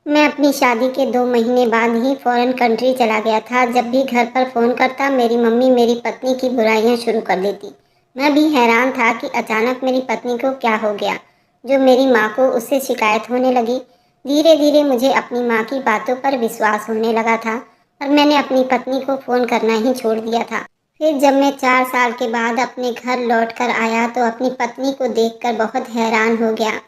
मैं अपनी शादी के 2 महीने बाद ही फ़ॉरेन कंट्री चला गया था। जब भी घर पर फ़ोन करता, मेरी मम्मी मेरी पत्नी की बुराइयां शुरू कर देती। मैं भी हैरान था कि अचानक मेरी पत्नी को क्या हो गया, जो मेरी माँ को उससे शिकायत होने लगी। धीरे धीरे मुझे अपनी माँ की बातों पर विश्वास होने लगा था और मैंने अपनी पत्नी को फ़ोन करना ही छोड़ दिया था। फिर जब मैं 4 साल के बाद अपने घर लौट कर आया तो अपनी पत्नी को देखकर बहुत हैरान हो गया,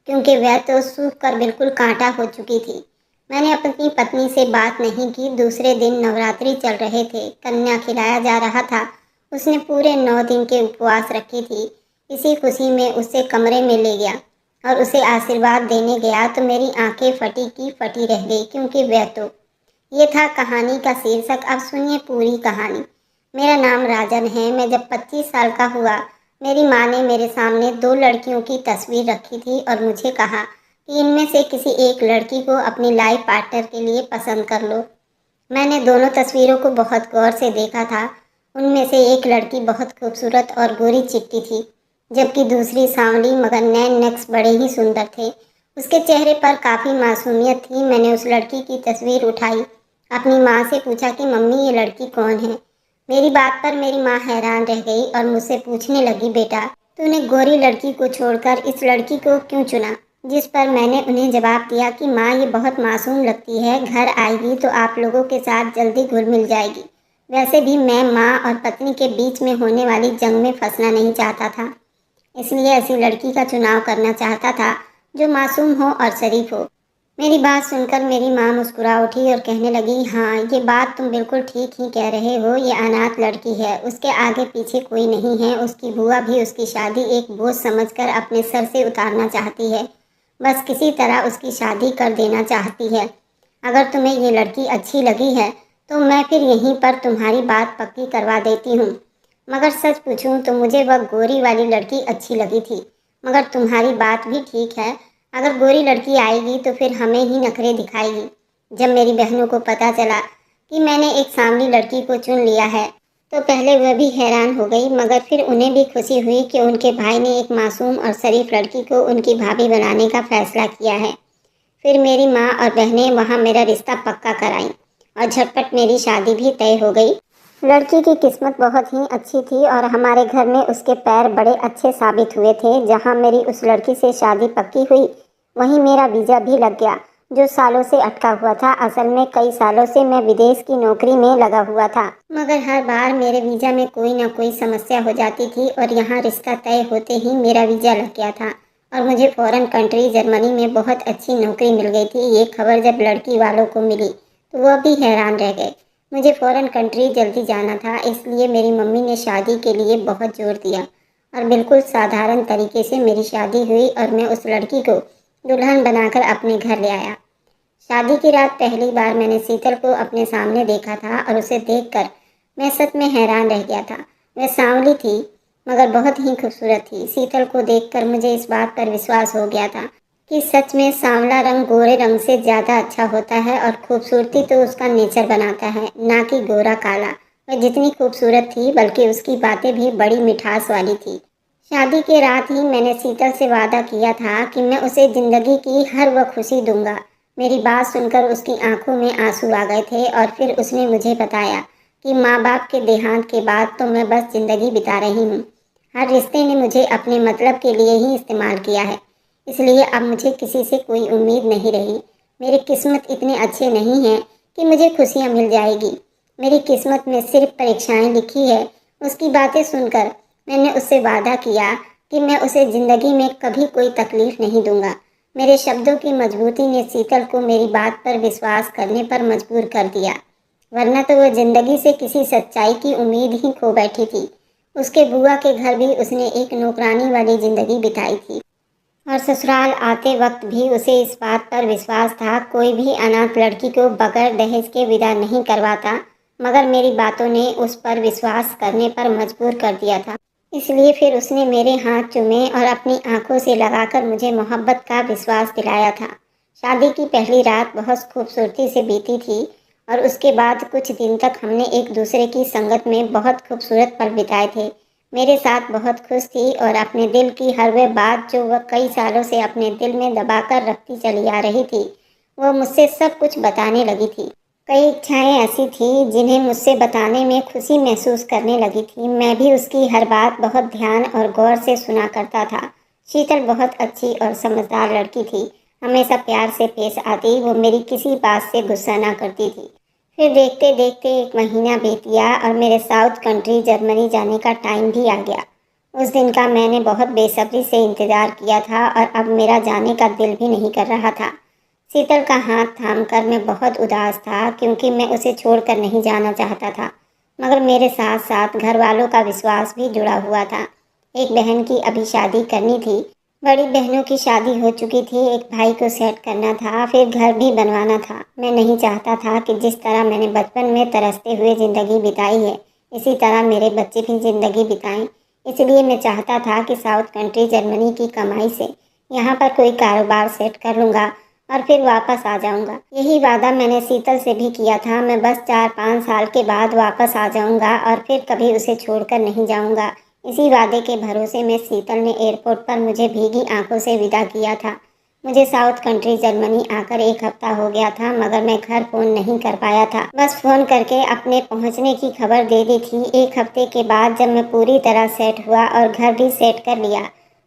क्योंकि वह तो सूख कर बिल्कुल कांटा हो चुकी थी। मैंने अपनी पत्नी से बात नहीं की। दूसरे दिन नवरात्रि चल रहे थे, कन्या खिलाया जा रहा था। उसने पूरे 9 दिन के उपवास रखी थी। इसी खुशी में उसे कमरे में ले गया और उसे आशीर्वाद देने गया तो मेरी आंखें फटी की फटी रह गई, क्योंकि वह तो ये था कहानी का शीर्षक। अब सुनिए पूरी कहानी। मेरा नाम राजन है। मैं जब 25 साल का हुआ, मेरी माँ ने मेरे सामने 2 लड़कियों की तस्वीर रखी थी और मुझे कहा कि इनमें से किसी एक लड़की को अपनी लाइफ पार्टनर के लिए पसंद कर लो। मैंने दोनों तस्वीरों को बहुत गौर से देखा था। उनमें से एक लड़की बहुत खूबसूरत और गोरी चिट्टी थी, जबकि दूसरी सांवली मगर नैन नक्श बड़े ही सुंदर थे। उसके चेहरे पर काफ़ी मासूमियत थी। मैंने उस लड़की की तस्वीर उठाई, अपनी माँ से पूछा कि मम्मी, ये लड़की कौन है। मेरी बात पर मेरी माँ हैरान रह गई और मुझसे पूछने लगी, बेटा, तूने गोरी लड़की को छोड़कर इस लड़की को क्यों चुना। जिस पर मैंने उन्हें जवाब दिया कि माँ, ये बहुत मासूम लगती है, घर आएगी तो आप लोगों के साथ जल्दी घुल मिल जाएगी। वैसे भी मैं माँ और पत्नी के बीच में होने वाली जंग में फंसना नहीं चाहता था, इसलिए ऐसी लड़की का चुनाव करना चाहता था जो मासूम हो और शरीफ हो। मेरी बात सुनकर मेरी माँ मुस्कुरा उठी और कहने लगी, हाँ, ये बात तुम बिल्कुल ठीक ही कह रहे हो। ये अनाथ लड़की है, उसके आगे पीछे कोई नहीं है। उसकी बुआ भी उसकी शादी एक बोझ समझकर अपने सर से उतारना चाहती है, बस किसी तरह उसकी शादी कर देना चाहती है। अगर तुम्हें ये लड़की अच्छी लगी है तो मैं फिर यहीं पर तुम्हारी बात पक्की करवा देती हूँ। मगर सच पूछूं तो मुझे वह गोरी वाली लड़की अच्छी लगी थी। मगर तुम्हारी बात भी ठीक है, अगर गोरी लड़की आएगी तो फिर हमें ही नखरे दिखाएगी। जब मेरी बहनों को पता चला कि मैंने एक सांवली लड़की को चुन लिया है तो पहले वह भी हैरान हो गई, मगर फिर उन्हें भी खुशी हुई कि उनके भाई ने एक मासूम और शरीफ लड़की को उनकी भाभी बनाने का फैसला किया है। फिर मेरी माँ और बहनें वहाँ मेरा रिश्ता पक्का कराईं और झटपट मेरी शादी भी तय हो गई। लड़की की किस्मत बहुत ही अच्छी थी और हमारे घर में उसके पैर बड़े अच्छे साबित हुए थे। जहाँ मेरी उस लड़की से शादी पक्की हुई, वहीं मेरा वीज़ा भी लग गया, जो सालों से अटका हुआ था। असल में कई सालों से मैं विदेश की नौकरी में लगा हुआ था, मगर हर बार मेरे वीज़ा में कोई ना कोई समस्या हो जाती थी और यहाँ रिश्ता तय होते ही मेरा वीज़ा लग गया था और मुझे फ़ॉरेन कंट्री जर्मनी में बहुत अच्छी नौकरी मिल गई थी। ये खबर जब लड़की वालों को मिली तो वह भी हैरान रह गए। मुझे फ़ॉरेन कंट्री जल्दी जाना था, इसलिए मेरी मम्मी ने शादी के लिए बहुत जोर दिया और बिल्कुल साधारण तरीके से मेरी शादी हुई और मैं उस लड़की को दुल्हन बनाकर अपने घर ले आया। शादी की रात पहली बार मैंने शीतल को अपने सामने देखा था और उसे देखकर मैं सच में हैरान रह गया था। वह सांवली थी मगर बहुत ही खूबसूरत थी। शीतल को देखकर मुझे इस बात पर विश्वास हो गया था कि सच में सांवला रंग गोरे रंग से ज़्यादा अच्छा होता है और खूबसूरती तो उसका नेचर बनाता है, ना कि गोरा काला। वह जितनी खूबसूरत थी बल्कि उसकी बातें भी बड़ी मिठास वाली थी। शादी के रात ही मैंने शीतल से वादा किया था कि मैं उसे ज़िंदगी की हर वह खुशी दूंगा। मेरी बात सुनकर उसकी आंखों में आंसू आ गए थे और फिर उसने मुझे बताया कि माँ बाप के देहांत के बाद तो मैं बस ज़िंदगी बिता रही हूँ। हर रिश्ते ने मुझे अपने मतलब के लिए ही इस्तेमाल किया है, इसलिए अब मुझे किसी से कोई उम्मीद नहीं रही। मेरी किस्मत इतने अच्छे नहीं है कि मुझे खुशियाँ मिल जाएगी। मेरी किस्मत में सिर्फ परीक्षाएं लिखी है। उसकी बातें सुनकर मैंने उससे वादा किया कि मैं उसे ज़िंदगी में कभी कोई तकलीफ़ नहीं दूंगा। मेरे शब्दों की मजबूती ने शीतल को मेरी बात पर विश्वास करने पर मजबूर कर दिया, वरना तो वह ज़िंदगी से किसी सच्चाई की उम्मीद ही खो बैठी थी। उसके बुआ के घर भी उसने एक नौकरानी वाली ज़िंदगी बिताई थी और ससुराल आते वक्त भी उसे इस बात पर विश्वास था कोई भी अनाथ लड़की को बगैर दहेज के विदा नहीं करवाता। मगर मेरी बातों ने उस पर विश्वास करने पर मजबूर कर दिया था। इसलिए फिर उसने मेरे हाथ चूमे और अपनी आंखों से लगाकर मुझे मोहब्बत का विश्वास दिलाया था। शादी की पहली रात बहुत खूबसूरती से बीती थी और उसके बाद कुछ दिन तक हमने एक दूसरे की संगत में बहुत खूबसूरत पल बिताए थे। मेरे साथ बहुत खुश थी और अपने दिल की हर वह बात जो वह कई सालों से अपने दिल में दबाकर रखती चली आ रही थी, वो मुझसे सब कुछ बताने लगी थी। कई इच्छाएं ऐसी थी जिन्हें मुझसे बताने में खुशी महसूस करने लगी थी। मैं भी उसकी हर बात बहुत ध्यान और गौर से सुना करता था। शीतल बहुत अच्छी और समझदार लड़की थी। हमेशा प्यार से पेश आती, वो मेरी किसी बात से गुस्सा ना करती थी। फिर देखते देखते 1 महीना बीत गया और मेरे साउथ कंट्री जर्मनी जाने का टाइम भी आ गया। उस दिन का मैंने बहुत बेसब्री से इंतज़ार किया था और अब मेरा जाने का दिल भी नहीं कर रहा था। शीतल का हाथ थामकर मैं बहुत उदास था, क्योंकि मैं उसे छोड़कर नहीं जाना चाहता था। मगर मेरे साथ साथ घर वालों का विश्वास भी जुड़ा हुआ था। एक बहन की अभी शादी करनी थी, बड़ी बहनों की शादी हो चुकी थी, एक भाई को सेट करना था, फिर घर भी बनवाना था। मैं नहीं चाहता था कि जिस तरह मैंने बचपन में तरसते हुए ज़िंदगी बिताई है, इसी तरह मेरे बच्चे भी ज़िंदगी बिताएं। इसलिए मैं चाहता था कि साउथ कंट्री जर्मनी की कमाई से यहाँ पर कोई कारोबार सेट कर लूँगा और फिर वापस आ जाऊँगा। यही वादा मैंने शीतल से भी किया था। मैं बस 4-5 साल के बाद वापस आ जाऊँगा और फिर कभी उसे छोड़कर नहीं जाऊँगा। इसी वादे के भरोसे में शीतल ने एयरपोर्ट पर मुझे भीगी आंखों से विदा किया था। मुझे साउथ कंट्री जर्मनी आकर 1 हफ्ता हो गया था, मगर मैं घर फ़ोन नहीं कर पाया था। बस फ़ोन करके अपने पहुंचने की खबर दे दी थी। 1 हफ्ते के बाद जब मैं पूरी तरह सेट हुआ और घर भी सेट कर लिया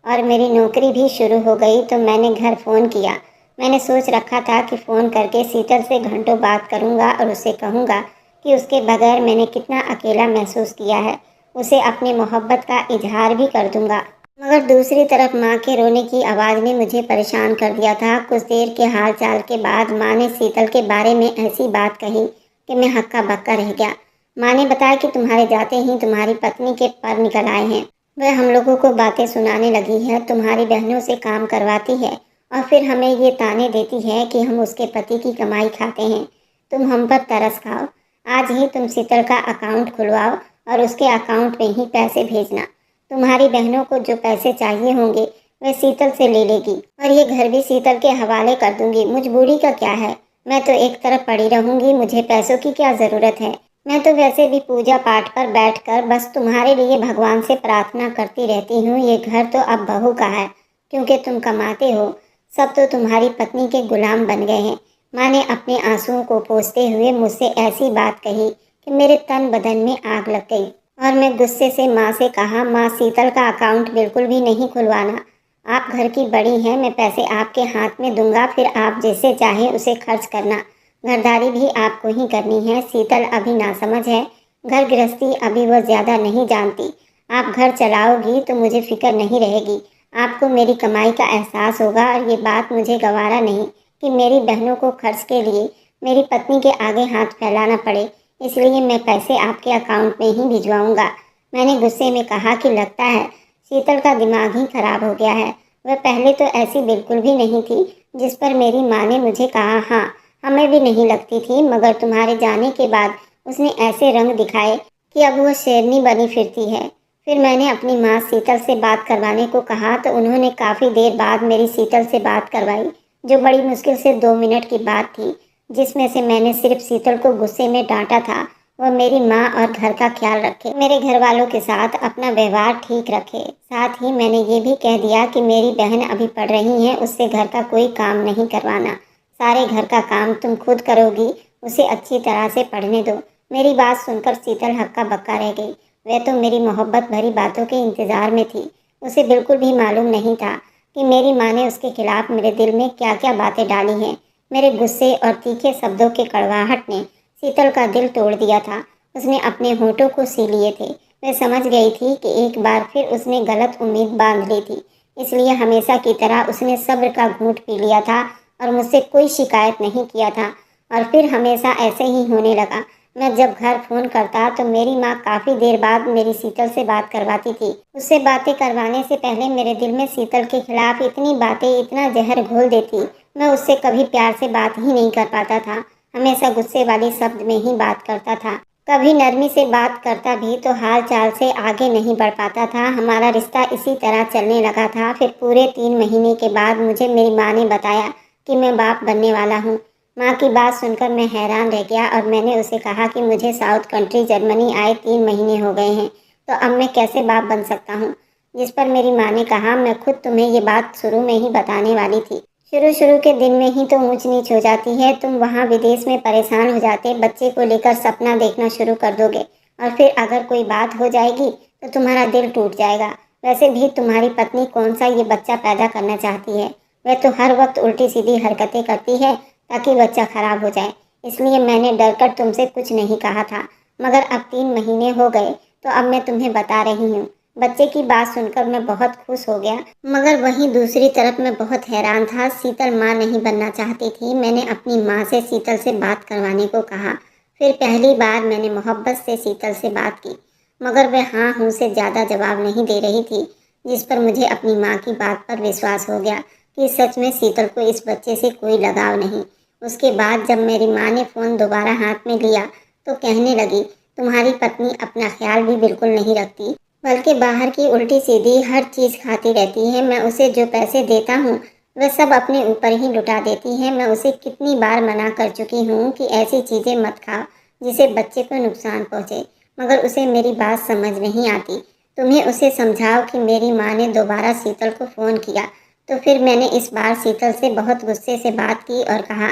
और मेरी नौकरी भी शुरू हो गई, तो मैंने घर फ़ोन किया। मैंने सोच रखा था कि फ़ोन करके शीतल से घंटों बात करूंगा और उससे कहूंगा कि उसके बगैर मैंने कितना अकेला महसूस किया है। उसे अपनी मोहब्बत का इजहार भी कर दूंगा। मगर दूसरी तरफ माँ के रोने की आवाज़ ने मुझे परेशान कर दिया था। कुछ देर के हालचाल के बाद माँ ने शीतल के बारे में ऐसी बात कही कि मैं हक्का बक्का रह गया। माँ ने बताया कि तुम्हारे जाते ही तुम्हारी पत्नी के पर निकल आए हैं। वह हम लोगों को बातें सुनाने लगी है, तुम्हारी बहनों से काम करवाती है और फिर हमें ये ताने देती है कि हम उसके पति की कमाई खाते हैं। तुम हम पर तरस खाओ। आज ही तुम शीतल का अकाउंट खुलवाओ और उसके अकाउंट में ही पैसे भेजना। तुम्हारी बहनों को जो पैसे चाहिए होंगे वह शीतल से ले लेगी और ये घर भी शीतल के हवाले कर दूंगी। मुझ बूढ़ी का क्या है, मैं तो एक तरफ पड़ी रहूंगी, मुझे पैसों की क्या ज़रूरत है। मैं तो वैसे भी पूजा पाठ पर बैठकर बस तुम्हारे लिए भगवान से प्रार्थना करती रहती हूँ। ये घर तो अब बहू का है, क्योंकि तुम कमाते हो। सब तो तुम्हारी पत्नी के गुलाम बन गए हैं। माँ ने अपने आंसुओं को पोंछते हुए मुझसे ऐसी बात कही कि मेरे तन बदन में आग लग गई और मैं गुस्से से माँ से कहा, माँ शीतल का अकाउंट बिल्कुल भी नहीं खुलवाना। आप घर की बड़ी हैं, मैं पैसे आपके हाथ में दूंगा, फिर आप जैसे चाहें उसे खर्च करना। घरदारी भी आपको ही करनी है। शीतल अभी नासमझ है, घर गृहस्थी अभी वह ज़्यादा नहीं जानती। आप घर चलाओगी तो मुझे फिक्र नहीं रहेगी। आपको मेरी कमाई का एहसास होगा और ये बात मुझे गवारा नहीं कि मेरी बहनों को खर्च के लिए मेरी पत्नी के आगे हाथ फैलाना पड़े। इसलिए मैं पैसे आपके अकाउंट में ही भिजवाऊंगा। मैंने गुस्से में कहा कि लगता है शीतल का दिमाग ही खराब हो गया है। वह पहले तो ऐसी बिल्कुल भी नहीं थी। जिस पर मेरी माँ ने मुझे कहा, हाँ हमें भी नहीं लगती थी, मगर तुम्हारे जाने के बाद उसने ऐसे रंग दिखाए कि अब वह शेरनी बनी फिरती है। फिर मैंने अपनी माँ शीतल से बात करवाने को कहा तो उन्होंने काफ़ी देर बाद मेरी शीतल से बात करवाई, जो बड़ी मुश्किल से 2 मिनट की बात थी, जिसमें से मैंने सिर्फ शीतल को गुस्से में डांटा था वह मेरी माँ और घर का ख्याल रखे, मेरे घर वालों के साथ अपना व्यवहार ठीक रखे। साथ ही मैंने ये भी कह दिया कि मेरी बहन अभी पढ़ रही है, उससे घर का कोई काम नहीं करवाना। सारे घर का काम तुम खुद करोगी, उसे अच्छी तरह से पढ़ने दो। मेरी बात सुनकर शीतल हक्का बक्का रह गई। वह तो मेरी मोहब्बत भरी बातों के इंतज़ार में थी। उसे बिल्कुल भी मालूम नहीं था कि मेरी माँ ने उसके खिलाफ मेरे दिल में क्या क्या बातें डाली हैं। मेरे गुस्से और तीखे शब्दों के कड़वाहट ने शीतल का दिल तोड़ दिया था। उसने अपने होठों को सी लिए थे। वह समझ गई थी कि एक बार फिर उसने गलत उम्मीद बांध ली थी। इसलिए हमेशा की तरह उसने सब्र का घूंट पी लिया था और मुझसे कोई शिकायत नहीं किया था। और फिर हमेशा ऐसे ही होने लगा। मैं जब घर फ़ोन करता तो मेरी माँ काफ़ी देर बाद मेरी शीतल से बात करवाती थी। उससे बातें करवाने से पहले मेरे दिल में शीतल के खिलाफ इतनी बातें, इतना जहर घोल देती। मैं उससे कभी प्यार से बात ही नहीं कर पाता था, हमेशा गुस्से वाले शब्द में ही बात करता था। कभी नरमी से बात करता भी तो हाल चाल से आगे नहीं बढ़ पाता था। हमारा रिश्ता इसी तरह चलने लगा था। फिर पूरे 3 महीने के बाद मुझे मेरी माँ ने बताया कि मैं बाप बनने वाला हूँ। माँ की बात सुनकर मैं हैरान रह गया और मैंने उसे कहा कि मुझे साउथ कंट्री जर्मनी आए 3 महीने हो गए हैं, तो अब मैं कैसे बाप बन सकता हूँ। जिस पर मेरी माँ ने कहा, मैं खुद तुम्हें ये बात शुरू में ही बताने वाली थी शुरू शुरू के दिन में ही तो ऊंच नीच हो जाती है। तुम वहाँ विदेश में परेशान हो जाते बच्चे को लेकर सपना देखना शुरू कर दोगे, और फिर अगर कोई बात हो जाएगी तो तुम्हारा दिल टूट जाएगा। वैसे भी तुम्हारी पत्नी कौन सा ये बच्चा पैदा करना चाहती है? वह तो हर वक्त उल्टी सीधी हरकतें करती है ताकि बच्चा खराब हो जाए। इसलिए मैंने डरकर तुमसे कुछ नहीं कहा था, मगर अब 3 महीने हो गए तो अब मैं तुम्हें बता रही हूँ। बच्चे की बात सुनकर मैं बहुत खुश हो गया, मगर वहीं दूसरी तरफ मैं बहुत हैरान था। शीतल माँ नहीं बनना चाहती थी। मैंने अपनी माँ से शीतल से बात करवाने को कहा। फिर पहली बार मैंने मोहब्बत से शीतल से बात की, मगर वह हाँ हूँ से ज़्यादा जवाब नहीं दे रही थी, जिस पर मुझे अपनी माँ की बात पर विश्वास हो गया कि सच में शीतल को इस बच्चे से कोई लगाव नहीं। उसके बाद जब मेरी माँ ने फ़ोन दोबारा हाथ में लिया तो कहने लगी, तुम्हारी पत्नी अपना ख्याल भी बिल्कुल नहीं रखती, बल्कि बाहर की उल्टी सीधी हर चीज़ खाती रहती है। मैं उसे जो पैसे देता हूँ वह सब अपने ऊपर ही लुटा देती है। मैं उसे कितनी बार मना कर चुकी हूँ कि ऐसी चीज़ें मत खाओ जिसे बच्चे को नुकसान पहुँचे, मगर उसे मेरी बात समझ नहीं आती। तुम्हें उसे समझाओ कि मेरी माँ ने दोबारा शीतल को फ़ोन किया तो फिर मैंने इस बार शीतल से बहुत गुस्से से बात की और कहा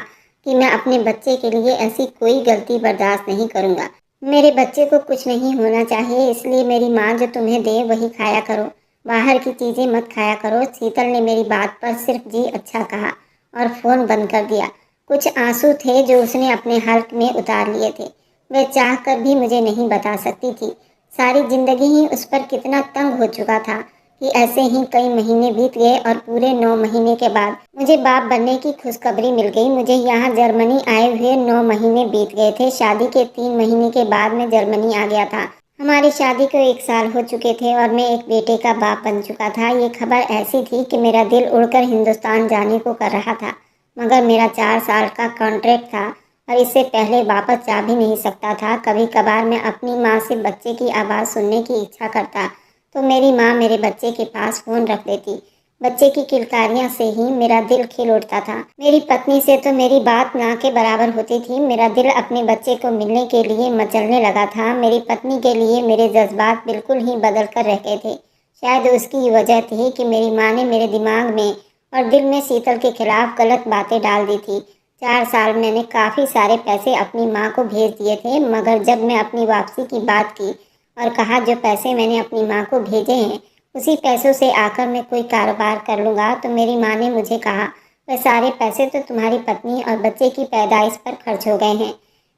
कि मैं अपने बच्चे के लिए ऐसी कोई गलती बर्दाश्त नहीं करूँगा। मेरे बच्चे को कुछ नहीं होना चाहिए, इसलिए मेरी माँ जो तुम्हें दे वही खाया करो, बाहर की चीज़ें मत खाया करो। शीतल ने मेरी बात पर सिर्फ जी अच्छा कहा और फ़ोन बंद कर दिया। कुछ आंसू थे जो उसने अपने हल्क में उतार लिए थे। वह चाह कर भी मुझे नहीं बता सकती थी। सारी ज़िंदगी ही उस पर कितना तंग हो चुका था कि ऐसे ही कई महीने बीत गए और पूरे 9 महीने के बाद मुझे बाप बनने की खुशखबरी मिल गई। मुझे यहाँ जर्मनी आए हुए 9 महीने बीत गए थे। शादी के 3 महीने के बाद मैं जर्मनी आ गया था। हमारी शादी को 1 साल हो चुके थे और मैं एक बेटे का बाप बन चुका था। ये खबर ऐसी थी कि मेरा दिल उड़कर हिंदुस्तान जाने को कर रहा था, मगर मेरा 4 साल का कॉन्ट्रैक्ट था और इससे पहले वापस जा भी नहीं सकता था। कभी कभार मैं अपनी माँ से बच्चे की आवाज़ सुनने की इच्छा करता तो मेरी माँ मेरे बच्चे के पास फ़ोन रख देती। बच्चे की किलकारियाँ से ही मेरा दिल खिल उठता था। मेरी पत्नी से तो मेरी बात ना के बराबर होती थी। मेरा दिल अपने बच्चे को मिलने के लिए मचलने लगा था। मेरी पत्नी के लिए मेरे जज्बात बिल्कुल ही बदल कर रह गए थे। शायद उसकी वजह थी कि मेरी माँ ने मेरे दिमाग में और दिल में शीतल के खिलाफ गलत बातें डाल दी थी। 4 साल मैंने काफ़ी सारे पैसे अपनी माँ को भेज दिए थे, मगर जब मैं अपनी वापसी की बात की और कहा जो पैसे मैंने अपनी माँ को भेजे हैं उसी पैसों से आकर मैं कोई कारोबार कर लूँगा, तो मेरी माँ ने मुझे कहा वह सारे पैसे तो तुम्हारी पत्नी और बच्चे की पैदाइश पर खर्च हो गए हैं।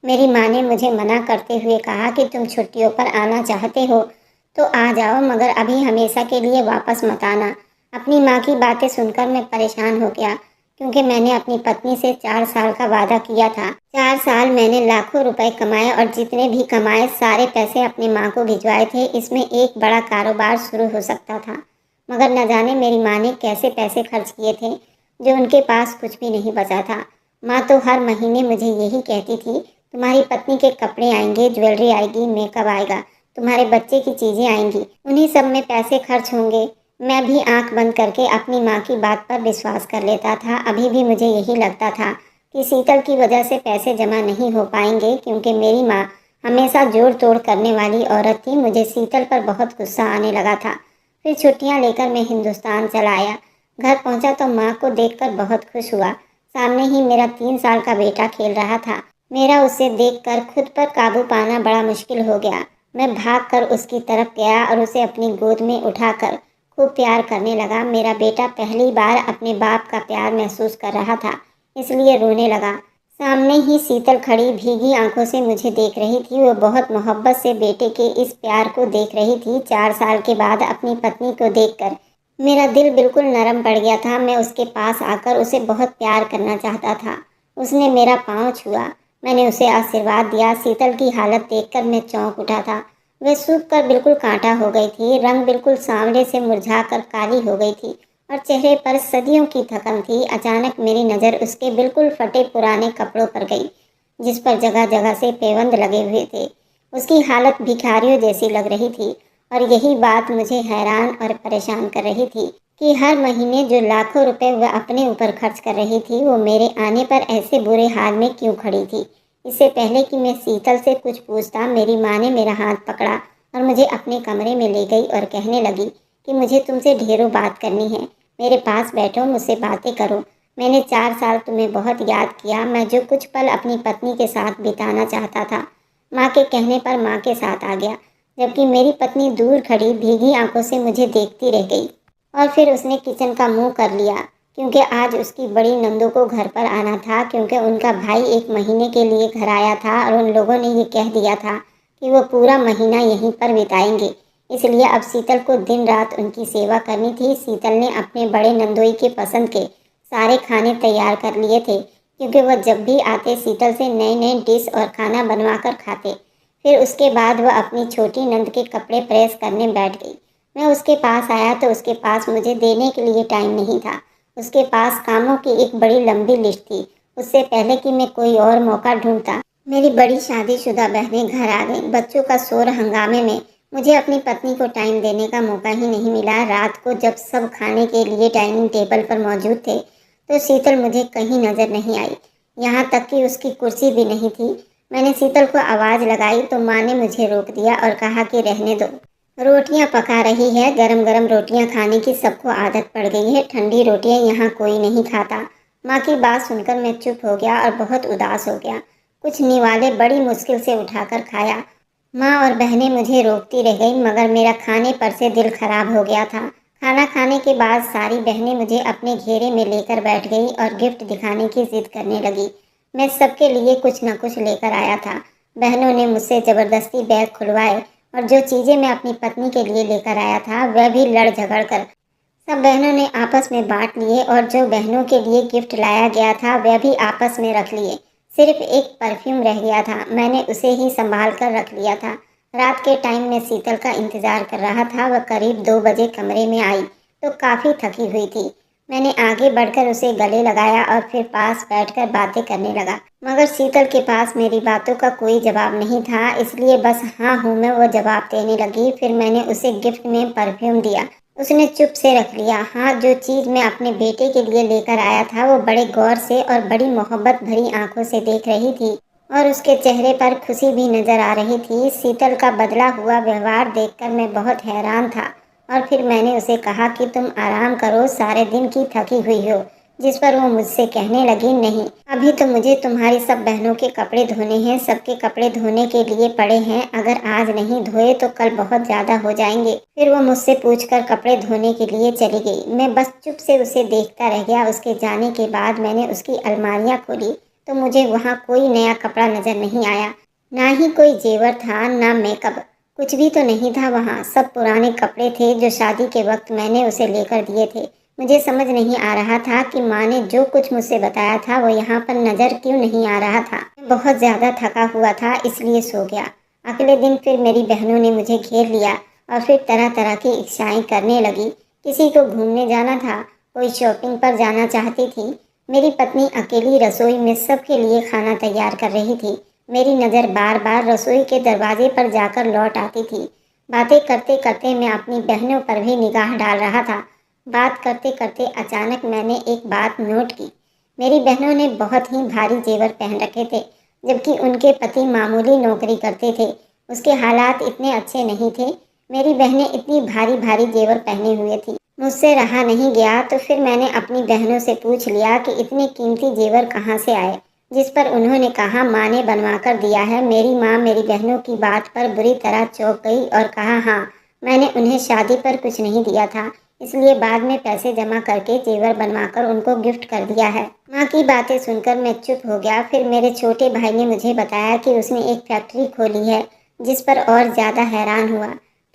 मेरी माँ ने मुझे मना करते हुए कहा कि तुम छुट्टियों पर आना चाहते हो तो आ जाओ, मगर अभी हमेशा के लिए वापस मत आना। अपनी माँ की बातें सुनकर मैं परेशान हो गया, क्योंकि मैंने अपनी पत्नी से 4 साल का वादा किया था। 4 साल मैंने लाखों रुपए कमाए और जितने भी कमाए सारे पैसे अपनी माँ को भिजवाए थे। इसमें एक बड़ा कारोबार शुरू हो सकता था, मगर न जाने मेरी माँ ने कैसे पैसे खर्च किए थे जो उनके पास कुछ भी नहीं बचा था। माँ तो हर महीने मुझे यही कहती थी, तुम्हारी पत्नी के कपड़े आएंगे, ज्वेलरी आएगी, मेकअप आएगा, तुम्हारे बच्चे की चीज़ें आएंगी, उन्हीं सब में पैसे खर्च होंगे। मैं भी आंख बंद करके अपनी माँ की बात पर विश्वास कर लेता था। अभी भी मुझे यही लगता था कि शीतल की वजह से पैसे जमा नहीं हो पाएंगे, क्योंकि मेरी माँ हमेशा जोड़ तोड़ करने वाली औरत थी। मुझे शीतल पर बहुत गुस्सा आने लगा था। फिर छुट्टियां लेकर मैं हिंदुस्तान चला आया। घर पहुंचा तो माँ को देखकर बहुत खुश हुआ। सामने ही मेरा 3 साल का बेटा खेल रहा था। मेरा उसे देखकर खुद पर काबू पाना बड़ा मुश्किल हो गया। मैं भागकर उसकी तरफ गया और उसे अपनी गोद में उठाकर खूब प्यार करने लगा। मेरा बेटा पहली बार अपने बाप का प्यार महसूस कर रहा था, इसलिए रोने लगा। सामने ही शीतल खड़ी भीगी आंखों से मुझे देख रही थी। वो बहुत मोहब्बत से बेटे के इस प्यार को देख रही थी। 4 साल के बाद अपनी पत्नी को देखकर मेरा दिल बिल्कुल नरम पड़ गया था। मैं उसके पास आकर उसे बहुत प्यार करना चाहता था। उसने मेरा पाँव छुआ। मैंने उसे आशीर्वाद दिया। शीतल की हालत देखकर मैं चौंक उठा था। वह सूख कर बिल्कुल कांटा हो गई थी। रंग बिल्कुल सांवले से मुरझाकर काली हो गई थी और चेहरे पर सदियों की थकन थी। अचानक मेरी नज़र उसके बिल्कुल फटे पुराने कपड़ों पर गई, जिस पर जगह जगह से पेवंद लगे हुए थे। उसकी हालत भिखारियों जैसी लग रही थी और यही बात मुझे हैरान और परेशान कर रही थी कि हर महीने जो लाखों रुपए वह अपने ऊपर खर्च कर रही थी, वो मेरे आने पर ऐसे बुरे हाल में क्यों खड़ी थी। इससे पहले कि मैं शीतल से कुछ पूछता, मेरी माँ ने मेरा हाथ पकड़ा और मुझे अपने कमरे में ले गई और कहने लगी कि मुझे तुमसे ढेरों बात करनी है। मेरे पास बैठो, मुझसे बातें करो। मैंने 4 साल तुम्हें बहुत याद किया। मैं जो कुछ पल अपनी पत्नी के साथ बिताना चाहता था, माँ के कहने पर माँ के साथ आ गया, जबकि मेरी पत्नी दूर खड़ी भीगी आंखों से मुझे देखती रह गई। और फिर उसने किचन का मुंह कर लिया, क्योंकि आज उसकी बड़ी नंदों को घर पर आना था, क्योंकि उनका भाई 1 महीने के लिए घर आया था और उन लोगों ने ये कह दिया था कि वो पूरा महीना यहीं पर बिताएंगे। इसलिए अब शीतल को दिन रात उनकी सेवा करनी थी। शीतल ने अपने बड़े नंदोई के पसंद के सारे खाने तैयार कर लिए थे, क्योंकि वह जब भी आते शीतल से नए नए डिश और खाना बनवा कर खाते। फिर उसके बाद वह अपनी छोटी नंद के कपड़े प्रेस करने बैठ गई। मैं उसके पास आया तो उसके पास मुझे देने के लिए टाइम नहीं था। उसके पास कामों की एक बड़ी लंबी लिस्ट थी। उससे पहले कि मैं कोई और मौका ढूंढता, मेरी बड़ी शादीशुदा बहनें घर आ गईं। बच्चों का शोर हंगामे में मुझे अपनी पत्नी को टाइम देने का मौका ही नहीं मिला। रात को जब सब खाने के लिए डाइनिंग टेबल पर मौजूद थे, तो शीतल मुझे कहीं नजर नहीं आई। यहाँ तक कि उसकी कुर्सी भी नहीं थी। मैंने शीतल को आवाज़ लगाई तो माँ ने मुझे रोक दिया और कहा कि रहने दो, रोटियां पका रही है। गरम गरम रोटियां खाने की सबको आदत पड़ गई है, ठंडी रोटियां यहाँ कोई नहीं खाता। माँ की बात सुनकर मैं चुप हो गया और बहुत उदास हो गया। कुछ निवाले बड़ी मुश्किल से उठाकर खाया। माँ और बहनें मुझे रोकती रह गईं, मगर मेरा खाने पर से दिल खराब हो गया था। खाना खाने के बाद सारी बहनें मुझे अपने घेरे में लेकर बैठ गई और गिफ्ट दिखाने की जिद करने लगी। मैं सबके लिए कुछ न कुछ लेकर आया था। बहनों ने मुझसे ज़बरदस्ती बैग खुलवाए और जो चीज़ें मैं अपनी पत्नी के लिए लेकर आया था वह भी लड़ झगड़ कर सब बहनों ने आपस में बांट लिए, और जो बहनों के लिए गिफ्ट लाया गया था वह भी आपस में रख लिए। सिर्फ एक परफ्यूम रह गया था, मैंने उसे ही संभाल कर रख लिया था। रात के टाइम में शीतल का इंतजार कर रहा था। वह करीब 2 बजे कमरे में आई तो काफ़ी थकी हुई थी। मैंने आगे बढ़कर उसे गले लगाया और फिर पास बैठकर बातें करने लगा, मगर शीतल के पास मेरी बातों का कोई जवाब नहीं था, इसलिए बस हाँ हूँ में वो जवाब देने लगी। फिर मैंने उसे गिफ्ट में परफ्यूम दिया। उसने चुप से रख लिया। हाँ, जो चीज़ मैं अपने बेटे के लिए लेकर आया था वो बड़े गौर से और बड़ी मोहब्बत भरी आंखों से देख रही थी, और उसके चेहरे पर खुशी भी नजर आ रही थी। शीतल का बदला हुआ व्यवहार देखकर मैं बहुत हैरान था, और फिर मैंने उसे कहा कि तुम आराम करो, सारे दिन की थकी हुई हो। जिस पर वो मुझसे कहने लगी, नहीं, अभी तो मुझे तुम्हारी सब बहनों के कपड़े धोने हैं। सबके कपड़े धोने के लिए पड़े हैं, अगर आज नहीं धोए तो कल बहुत ज़्यादा हो जाएंगे। फिर वो मुझसे पूछकर कपड़े धोने के लिए चली गई। मैं बस चुप से उसे देखता रह गया। उसके जाने के बाद मैंने उसकी अलमारियाँ खोली तो मुझे वहाँ कोई नया कपड़ा नजर नहीं आया। ना ही कोई जेवर था, ना मेकअप, कुछ भी तो नहीं था वहाँ। सब पुराने कपड़े थे जो शादी के वक्त मैंने उसे लेकर दिए थे। मुझे समझ नहीं आ रहा था कि माँ ने जो कुछ मुझसे बताया था वो यहाँ पर नज़र क्यों नहीं आ रहा था। मैं बहुत ज़्यादा थका हुआ था, इसलिए सो गया। अगले दिन फिर मेरी बहनों ने मुझे घेर लिया और फिर तरह तरह की इच्छाएं करने लगी। किसी को घूमने जाना था, कोई शॉपिंग पर जाना चाहती थी। मेरी पत्नी अकेली रसोई में सबके लिए खाना तैयार कर रही थी। मेरी नज़र बार बार रसोई के दरवाजे पर जाकर लौट आती थी। बातें करते करते मैं अपनी बहनों पर भी निगाह डाल रहा था। बात करते करते अचानक मैंने एक बात नोट की। मेरी बहनों ने बहुत ही भारी जेवर पहन रखे थे, जबकि उनके पति मामूली नौकरी करते थे। उसके हालात इतने अच्छे नहीं थे। मेरी बहनें इतनी भारी भारी जेवर पहने हुए थी, मुझसे रहा नहीं गया। तो फिर मैंने अपनी बहनों से पूछ लिया कि इतने कीमती जेवर कहाँ से आए, जिस पर उन्होंने कहा माँ ने बनवा कर दिया है। मेरी माँ मेरी बहनों की बात पर बुरी तरह चौंक गई और कहा, हाँ, मैंने उन्हें शादी पर कुछ नहीं दिया था, इसलिए बाद में पैसे जमा करके जेवर बनवाकर उनको गिफ्ट कर दिया है। माँ की बातें सुनकर मैं चुप हो गया। फिर मेरे छोटे भाई ने मुझे बताया कि उसने एक फैक्ट्री खोली है, जिस पर और ज़्यादा हैरान हुआ,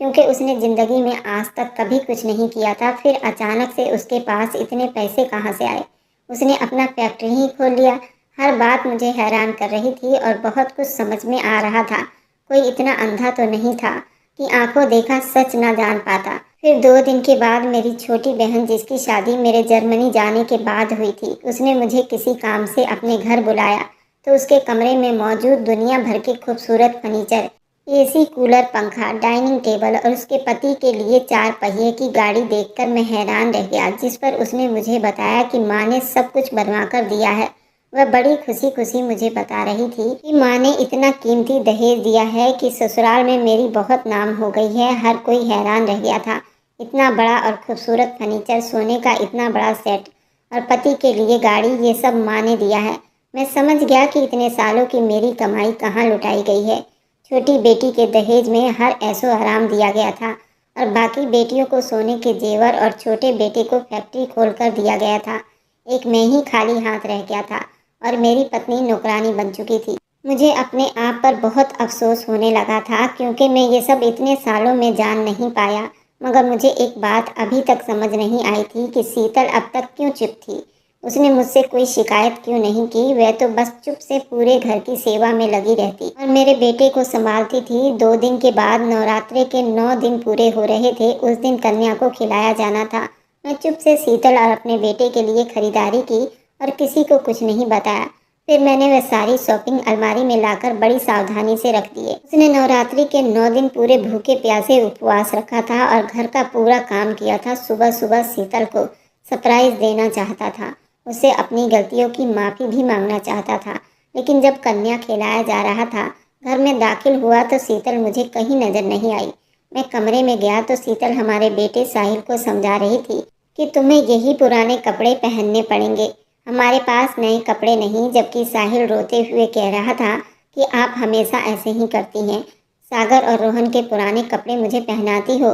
क्योंकि उसने ज़िंदगी में आज तक कभी कुछ नहीं किया था। फिर अचानक से उसके पास इतने पैसे कहाँ से आए? उसने अपना फैक्ट्री ही खोल लिया। हर बात मुझे हैरान कर रही थी और बहुत कुछ समझ में आ रहा था। कोई इतना अंधा तो नहीं था कि आंखों देखा सच ना जान पाता। फिर 2 दिन के बाद मेरी छोटी बहन, जिसकी शादी मेरे जर्मनी जाने के बाद हुई थी, उसने मुझे किसी काम से अपने घर बुलाया। तो उसके कमरे में मौजूद दुनिया भर के खूबसूरत फर्नीचर, एसी, कूलर, पंखा, डाइनिंग टेबल और उसके पति के लिए 4 पहिए की गाड़ी देखकर मैं हैरान रह गया। जिस पर उसने मुझे बताया कि माँ ने सब कुछ बनवा कर दिया है। वह बड़ी खुशी खुशी मुझे बता रही थी कि माँ ने इतना कीमती दहेज दिया है कि ससुराल में मेरी बहुत नाम हो गई है। हर कोई हैरान रह गया था। इतना बड़ा और खूबसूरत फर्नीचर, सोने का इतना बड़ा सेट और पति के लिए गाड़ी, ये सब माँ ने दिया है। मैं समझ गया कि इतने सालों की मेरी कमाई कहाँ लुटाई गई है। छोटी बेटी के दहेज में हर ऐशो आराम दिया गया था और बाकी बेटियों को सोने के जेवर और छोटे बेटे को फैक्ट्री खोलकर दिया गया था। एक मैं ही खाली हाथ रह गया था और मेरी पत्नी नौकरानी बन चुकी थी। मुझे अपने आप पर बहुत अफसोस होने लगा था क्योंकि मैं ये सब इतने सालों में जान नहीं पाया। मगर मुझे एक बात अभी तक समझ नहीं आई थी कि शीतल अब तक क्यों चुप थी। उसने मुझसे कोई शिकायत क्यों नहीं की। वह तो बस चुप से पूरे घर की सेवा में लगी रहती और मेरे बेटे को संभालती थी। 2 दिन के बाद नवरात्रे के 9 दिन पूरे हो रहे थे। उस दिन कन्या को खिलाया जाना था। मैं चुप से शीतल और अपने बेटे के लिए खरीदारी की और किसी को कुछ नहीं बताया। फिर मैंने वह सारी शॉपिंग अलमारी में लाकर बड़ी सावधानी से रख दिए। उसने नवरात्रि के 9 दिन पूरे भूखे प्यासे उपवास रखा था और घर का पूरा काम किया था। सुबह सुबह शीतल को सरप्राइज देना चाहता था, उससे अपनी गलतियों की माफ़ी भी मांगना चाहता था। लेकिन जब कन्या खिलाया जा रहा था, घर में दाखिल हुआ तो शीतल मुझे कहीं नजर नहीं आई। मैं कमरे में गया तो शीतल हमारे बेटे साहिल को समझा रही थी कि तुम्हें यही पुराने कपड़े पहनने पड़ेंगे, हमारे पास नए कपड़े नहीं। जबकि साहिल रोते हुए कह रहा था कि आप हमेशा ऐसे ही करती हैं, सागर और रोहन के पुराने कपड़े मुझे पहनाती हो।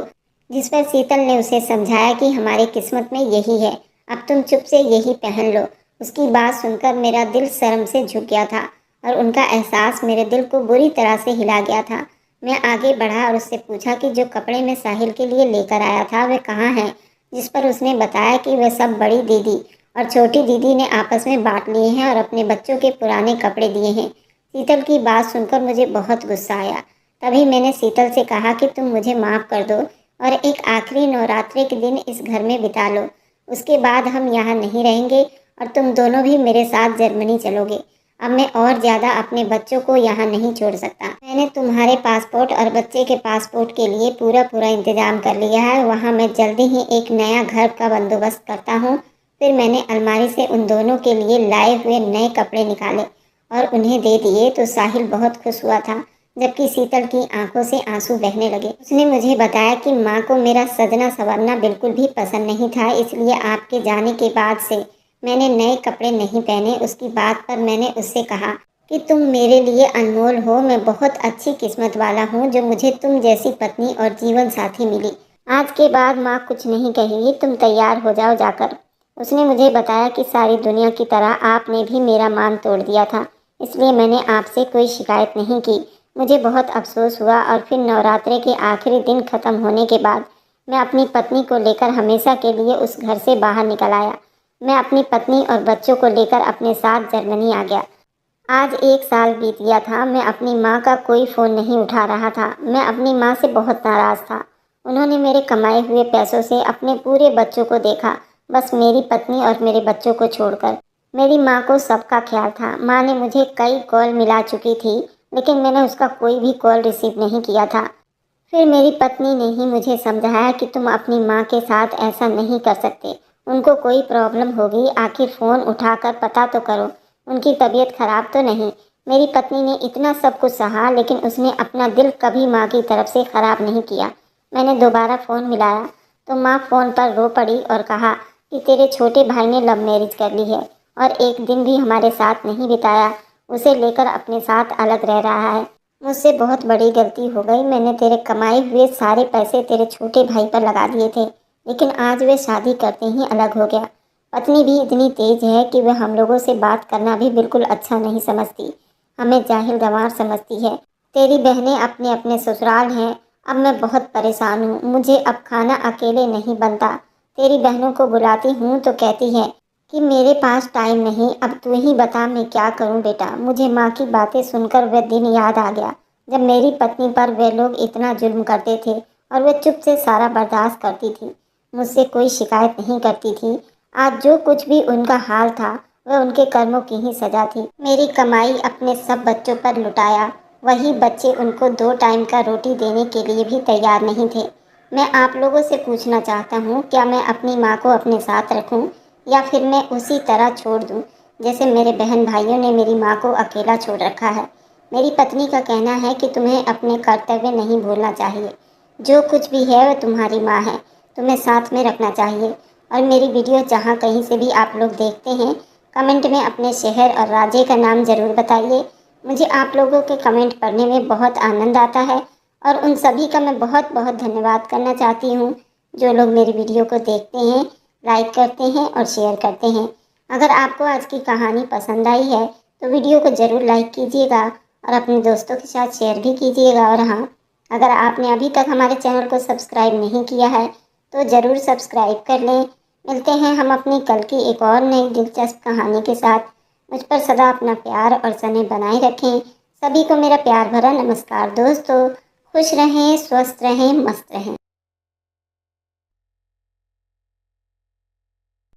जिस पर शीतल ने उसे समझाया कि हमारी किस्मत में यही है, अब तुम चुप से यही पहन लो। उसकी बात सुनकर मेरा दिल शर्म से झुक गया था और उनका एहसास मेरे दिल को बुरी तरह से हिला गया था। मैं आगे बढ़ा और उससे पूछा कि जो कपड़े मैं साहिल के लिए लेकर आया था वे कहाँ हैं। जिस पर उसने बताया कि वह सब बड़ी दीदी और छोटी दीदी ने आपस में बांट लिए हैं और अपने बच्चों के पुराने कपड़े दिए हैं। शीतल की बात सुनकर मुझे बहुत गुस्सा आया। तभी मैंने शीतल से कहा कि तुम मुझे माफ़ कर दो और एक आखिरी नवरात्रि के दिन इस घर में बिता लो। उसके बाद हम यहाँ नहीं रहेंगे और तुम दोनों भी मेरे साथ जर्मनी चलोगे। अब मैं और ज़्यादा अपने बच्चों को यहाँ नहीं छोड़ सकता। मैंने तुम्हारे पासपोर्ट और बच्चे के पासपोर्ट के लिए पूरा पूरा इंतज़ाम कर लिया है। वहाँ मैं जल्दी ही एक नया घर का बंदोबस्त करता हूँ। फिर मैंने अलमारी से उन दोनों के लिए लाए हुए नए कपड़े निकाले और उन्हें दे दिए तो साहिल बहुत खुश हुआ था, जबकि शीतल की आंखों से आंसू बहने लगे। उसने मुझे बताया कि माँ को मेरा सजना संवरना बिल्कुल भी पसंद नहीं था, इसलिए आपके जाने के बाद से मैंने नए कपड़े नहीं पहने। उसकी बात पर मैंने उससे कहा कि तुम मेरे लिए अनमोल हो। मैं बहुत अच्छी किस्मत वाला हूँ जो मुझे तुम जैसी पत्नी और जीवन साथी मिली। आज के बाद माँ कुछ नहीं कहेगी, तुम तैयार हो जाओ जाकर। उसने मुझे बताया कि सारी दुनिया की तरह आपने भी मेरा मान तोड़ दिया था, इसलिए मैंने आपसे कोई शिकायत नहीं की। मुझे बहुत अफसोस हुआ और फिर नवरात्रे के आखिरी दिन ख़त्म होने के बाद मैं अपनी पत्नी को लेकर हमेशा के लिए उस घर से बाहर निकल आया। मैं अपनी पत्नी और बच्चों को लेकर अपने साथ जर्मनी आ गया। आज 1 साल बीत गया था। मैं अपनी माँ का कोई फ़ोन नहीं उठा रहा था। मैं अपनी माँ से बहुत नाराज़ था। उन्होंने मेरे कमाए हुए पैसों से अपने पूरे बच्चों को देखा, बस मेरी पत्नी और मेरे बच्चों को छोड़कर। मेरी माँ को सबका ख्याल था। माँ ने मुझे कई कॉल मिला चुकी थी, लेकिन मैंने उसका कोई भी कॉल रिसीव नहीं किया था। फिर मेरी पत्नी ने ही मुझे समझाया कि तुम अपनी माँ के साथ ऐसा नहीं कर सकते, उनको कोई प्रॉब्लम होगी, आखिर फ़ोन उठाकर पता तो करो, उनकी तबीयत ख़राब तो नहीं। मेरी पत्नी ने इतना सब कुछ सहा, लेकिन उसने अपना दिल कभी माँ की तरफ से ख़राब नहीं किया। मैंने दोबारा फ़ोन मिलाया तो माँ फ़ोन पर रो पड़ी और कहा कि तेरे छोटे भाई ने लव मैरिज कर ली है और एक दिन भी हमारे साथ नहीं बिताया, उसे लेकर अपने साथ अलग रह रहा है। मुझसे बहुत बड़ी गलती हो गई। मैंने तेरे कमाए हुए सारे पैसे तेरे छोटे भाई पर लगा दिए थे, लेकिन आज वे शादी करते ही अलग हो गया। पत्नी भी इतनी तेज है कि वह हम लोगों से बात करना भी बिल्कुल अच्छा नहीं समझती, हमें जाहिल गंवार समझती है। तेरी बहनें अपने अपने ससुराल हैं। अब मैं बहुत परेशान हूँ, मुझे अब खाना अकेले नहीं बनता। तेरी बहनों को बुलाती हूँ तो कहती है कि मेरे पास टाइम नहीं, अब तू ही बता मैं क्या करूं बेटा। मुझे माँ की बातें सुनकर वह दिन याद आ गया जब मेरी पत्नी पर वे लोग इतना जुल्म करते थे और वह चुप से सारा बर्दाश्त करती थी, मुझसे कोई शिकायत नहीं करती थी। आज जो कुछ भी उनका हाल था वह उनके कर्मों की ही सजा थी। मेरी कमाई अपने सब बच्चों पर लुटाया, वही बच्चे उनको 2 टाइम का रोटी देने के लिए भी तैयार नहीं थे। मैं आप लोगों से पूछना चाहता हूँ, क्या मैं अपनी माँ को अपने साथ रखूँ या फिर मैं उसी तरह छोड़ दूं जैसे मेरे बहन भाइयों ने मेरी माँ को अकेला छोड़ रखा है। मेरी पत्नी का कहना है कि तुम्हें अपने कर्तव्य नहीं भूलना चाहिए। जो कुछ भी है वह तुम्हारी माँ है, तुम्हें साथ में रखना चाहिए। और मेरी वीडियो जहाँ कहीं से भी आप लोग देखते हैं, कमेंट में अपने शहर और राज्य का नाम ज़रूर बताइए। मुझे आप लोगों के कमेंट पढ़ने में बहुत आनंद आता है और उन सभी का मैं बहुत बहुत धन्यवाद करना चाहती हूँ जो लोग मेरी वीडियो को देखते हैं, लाइक करते हैं और शेयर करते हैं। अगर आपको आज की कहानी पसंद आई है तो वीडियो को ज़रूर लाइक कीजिएगा और अपने दोस्तों के साथ शेयर भी कीजिएगा। और हाँ, अगर आपने अभी तक हमारे चैनल को सब्सक्राइब नहीं किया है तो ज़रूर सब्सक्राइब कर लें। मिलते हैं हम अपनी कल की एक और नई दिलचस्प कहानी के साथ। मुझ पर सदा अपना प्यार और स्नेह बनाए रखें। सभी को मेरा प्यार भरा नमस्कार दोस्तों। खुश रहें, स्वस्थ रहें, मस्त रहें।